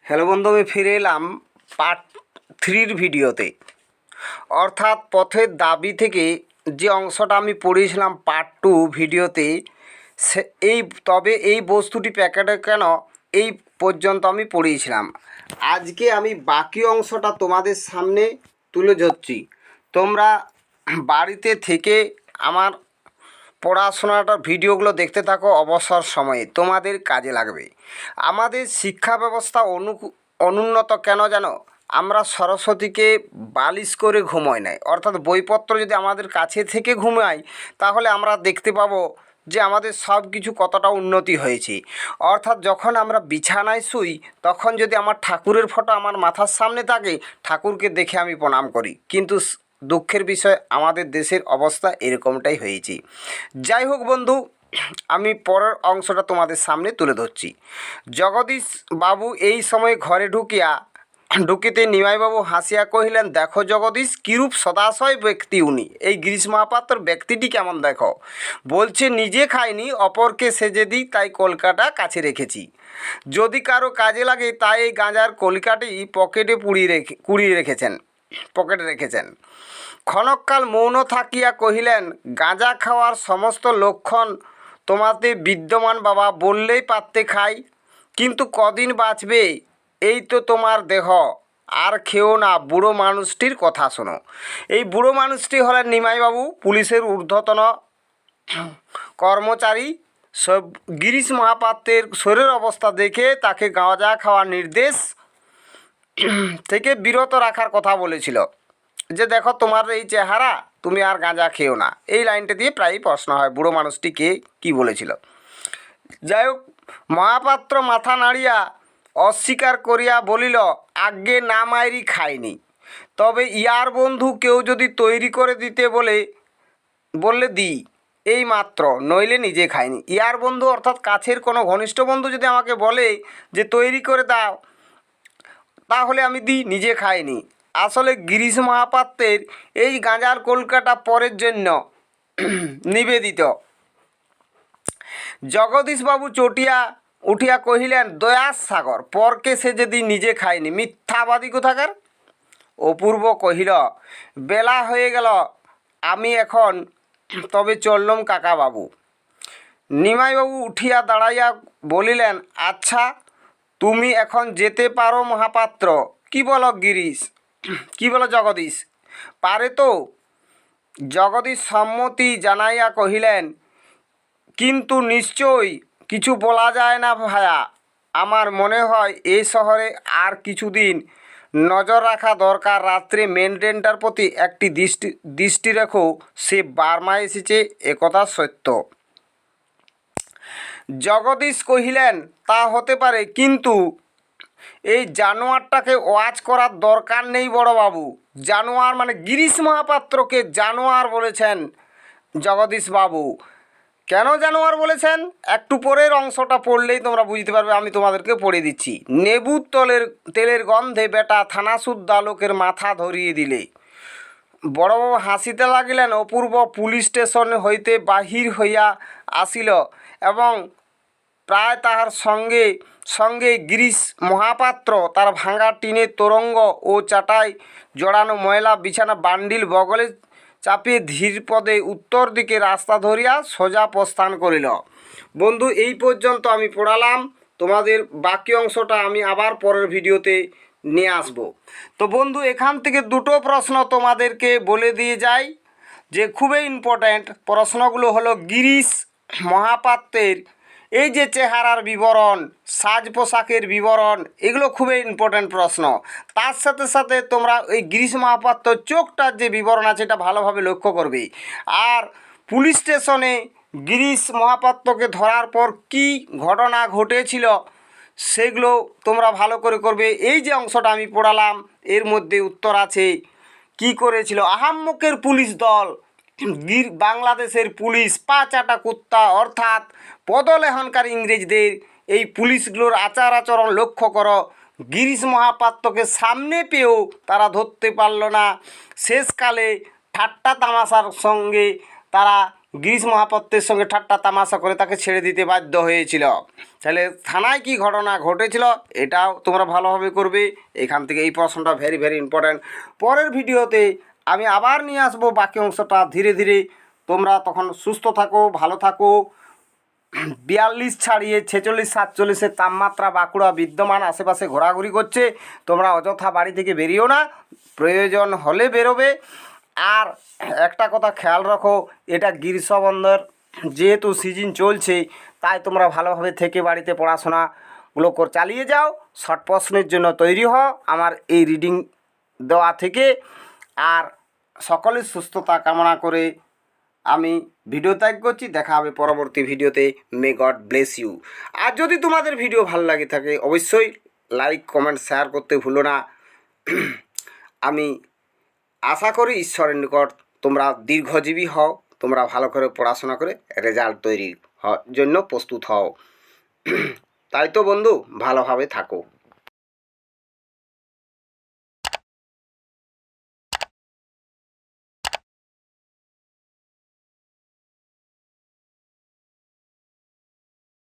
Hello বন্ধু, আমি ফিরে এলাম পার্ট 3 ভিডিওতে। অর্থাৎ পথের দাবি থেকে যে অংশটা আমি পড়িয়েছিলাম পার্ট 2 ভিডিওতে, সে এই বস্তুটি প্যাকেটে কেন, এই পর্যন্ত আমি পড়িয়েছিলাম। আজকে আমি বাকি অংশটা তোমাদের সামনে তুলে ধরছি। তোমরা বাড়িতে থেকে আমার পড়াশোনাটার ভিডিওগুলো দেখতে থাকো, অবসর সময়ে তোমাদের কাজে লাগবে। আমাদের শিক্ষা ব্যবস্থা অনুন্নত কেন জানো? আমরা সরস্বতীকে বালিশ করে ঘুমোই নাই। অর্থাৎ বইপত্র যদি আমাদের কাছে থেকে ঘুমাই, তাহলে আমরা দেখতে পাবো যে আমাদের সব কিছু কতটা উন্নতি হয়েছে। অর্থাৎ যখন আমরা বিছানায় শুই, তখন যদি আমার ঠাকুরের ফটো আমার মাথার সামনে থাকে, ঠাকুরকে দেখে আমি প্রণাম করি। কিন্তু দুঃখের বিষয়, আমাদের দেশের অবস্থা এরকমটাই হয়েছে। যাই হোক বন্ধু, আমি পরের অংশটা তোমাদের সামনে তুলে ধরছি। জগদীশ বাবু এই সময় ঘরে ঢুকিতে নিমাইবাবু হাসিয়া কহিলেন, দেখো জগদীশ, কিরূপ সদাশয় ব্যক্তি উনি। এই গিরিশ মহাপাত্র ব্যক্তিটি কেমন দেখো। বলছে নিজে খাইনি, অপরকে সেজে দিই, তাই কলকাটা কাছে রেখেছি। যদি কারো কাজে লাগে, তাই এই গাঁজার কলিকাটি পকেটে রেখেছেন। ক্ষণকাল মৌন থাকিয়া কহিলেন, গাঁজা খাওয়ার সমস্ত লক্ষণ তোমাতে বিদ্যমান বাবা, বললেই পারতে খাই। কিন্তু কদিন বাঁচবে, এই তো তোমার দেহ, আর খেও না। বুড়ো মানুষটির কথা শোনো। এই বুড়ো মানুষটি হলেন নিমাইবাবু, পুলিশের ঊর্ধ্বতন কর্মচারী। সব গিরিশ মহাপাত্রের শরীরের অবস্থা দেখে তাকে গাঁজা খাওয়ার নির্দেশ থেকে বিরত রাখার কথা বলেছিল। যে দেখো, তোমার এই চেহারা, তুমি আর গাঁজা খেও না। এই লাইনটা দিয়ে প্রায়ই প্রশ্ন হয়, বুড়ো মানুষটি কী বলেছিল। যাই হোক, মহাপাত্র মাথা নাড়িয়া অস্বীকার করিয়া বলিল, আজ্ঞে না মাইরি খাইনি। তবে ইয়ার বন্ধু কেউ যদি তৈরি করে দিতে বললে দিই, এই মাত্র, নইলে নিজে খাইনি। ইয়ার বন্ধু অর্থাৎ কাছের কোনো ঘনিষ্ঠ বন্ধু যদি আমাকে বলে যে তৈরি করে দাও, তাহলে আমি দিই, নিজে খাইনি। আসলে গিরিশ মহাপাত্রের এই গাঁজার কলকাটা পরের জন্য নিবেদিত। জগদীশবাবু চটিয়া উঠিয়া কহিলেন, দয়ার সাগর, পরকে সে যদি নিজে খায়নি, মিথ্যাবাদী কোথাকার। অপূর্ব কহিল, বেলা হয়ে গেল, আমি এখন তবে চললুম কাকাবাবু। নিমাইবাবু উঠিয়া দাঁড়াইয়া বলিলেন, আচ্ছা, তুমি এখন যেতে পারো মহাপাত্র। কি বলো গিরিশ, কি বলো জগদীশ, পারে তো? জগদীশ সম্মতি জানাইয়া কহিলেন, কিন্তু নিশ্চয়ই কিছু বলা যায় না ভায়া। আমার মনে হয় এই শহরে আর কিছুদিন নজর রাখা দরকার। রাত্রে মেন ট্রেনটার প্রতি একটি দৃষ্টি রেখো, সে বার্মা এসেছে, একথা সত্য। জগদীশ কহিলেন, তা হতে পারে, কিন্তু এই জানোয়ারটাকে ওয়াচ করার দরকার নেই বড়বাবু। জানোয়ার মানে গিরিশ মহাপাত্রকে জানোয়ার বলেছেন জগদীশবাবু। কেন জানোয়ার বলেছেন, একটু পরের অংশটা পড়লেই তোমরা বুঝতে পারবে। আমি তোমাদেরকে পড়ে দিচ্ছি। নেবুর তেলের গন্ধে বেটা থানাসুদ্ধা লোকের মাথা ধরিয়ে দিলে। বড়বাবু হাসিতে লাগিলেন। অপূর্ব পুলিশ স্টেশন হইতে বাহির হইয়া আসিল এবং প্রায় তাহার সঙ্গে গিরিশ মহাপাত্র তার ভাঙা টিনের তোরঙ্গ ও চাটাই জড়ানো ময়লা বিছানা বান্ডিল বগলে চাপিয়ে ধীর পদে উত্তর দিকে রাস্তা ধরিয়া সোজা প্রস্থান করিল। বন্ধু, এই পর্যন্ত আমি পড়ালাম। তোমাদের বাকি অংশটা আমি আবার পরের ভিডিওতে নিয়ে আসব। তো বন্ধু, এখান থেকে দুটো প্রশ্ন তোমাদেরকে বলে দিয়ে যাই, যে খুবই ইম্পর্ট্যান্ট প্রশ্নগুলো হলো গিরিশ মহাপাত্রের এই যে চেহারার বিবরণ, সাজ পোশাকের বিবরণ, এগুলো খুবই ইম্পর্ট্যান্ট প্রশ্ন। তার সাথে সাথে তোমরা এই গিরিশ মহাপাত্রর চোখটার যে বিবরণ আছে, এটা ভালোভাবে লক্ষ্য করবে। আর পুলিশ স্টেশনে গিরিশ মহাপাত্রকে ধরার পর কি ঘটনা ঘটেছিল, সেগুলো তোমরা ভালো করে করবে। এই যে অংশটা আমি পড়ালাম, এর মধ্যে উত্তর আছে। কি করেছিল আহাম্মকের পুলিশ দল, বাংলাদেশের পুলিশ পাঁচাটা কুত্তা, অর্থাৎ পদলেহনকারী ইংরেজদের এই পুলিশগুলোর আচার আচরণ লক্ষ্য করো। গিরিশ মহাপাত্রকে সামনে পেয়েও তারা ধরতে পারল না। শেষকালে ঠাট্টা তামাশার সঙ্গে তারা গিরিশ মহাপাত্রের সঙ্গে ঠাট্টা তামাশা করে তাকে ছেড়ে দিতে বাধ্য হয়েছিল। তাহলে থানায় কি ঘটনা ঘটেছিল এটাও তোমরা ভালোভাবে করবে। এখান থেকে এই প্রশ্নটা ভেরি ভেরি ইম্পর্ট্যান্ট। পরের ভিডিওতে আমি আবার নিয়ে আসবো বাকি অংশটা ধীরে ধীরে। তোমরা তখন সুস্থ থাকো, ভালো থাকো। 42 ছাড়িয়ে 46 47-এর তাপমাত্রা বাঁকুড়া বিদ্যমান, আশেপাশে ঘোরাঘুরি করছে। তোমরা অযথা বাড়ি থেকে বেরিও না, প্রয়োজন হলে বেরোবে। আর একটা কথা খেয়াল রাখো, এটা গ্রীষ্মবন্ধের যেহেতু সিজন চলছে, তাই তোমরা ভালোভাবে থেকে বাড়িতে পড়াশোনাগুলো চালিয়ে যাও। শর্ট প্রশ্নের জন্য তৈরি হও আমার এই রিডিং দেওয়া থেকে। আর সকলের সুস্থতা কামনা করে আমি ভিডিও ত্যাগ করছি। দেখা হবে পরবর্তী ভিডিওতে। May God bless you. আর যদি তোমাদের ভিডিও ভালো লাগে থাকে অবশ্যই লাইক কমেন্ট শেয়ার করতে ভুলো না। আমি আশা করি ঈশ্বরের নিকট তোমরা দীর্ঘজীবী হও, তোমরা ভালো করে পড়াশোনা করে রেজাল্ট তৈরির জন্য প্রস্তুত হও। তাই তো বন্ধু, ভালোভাবে থাকো।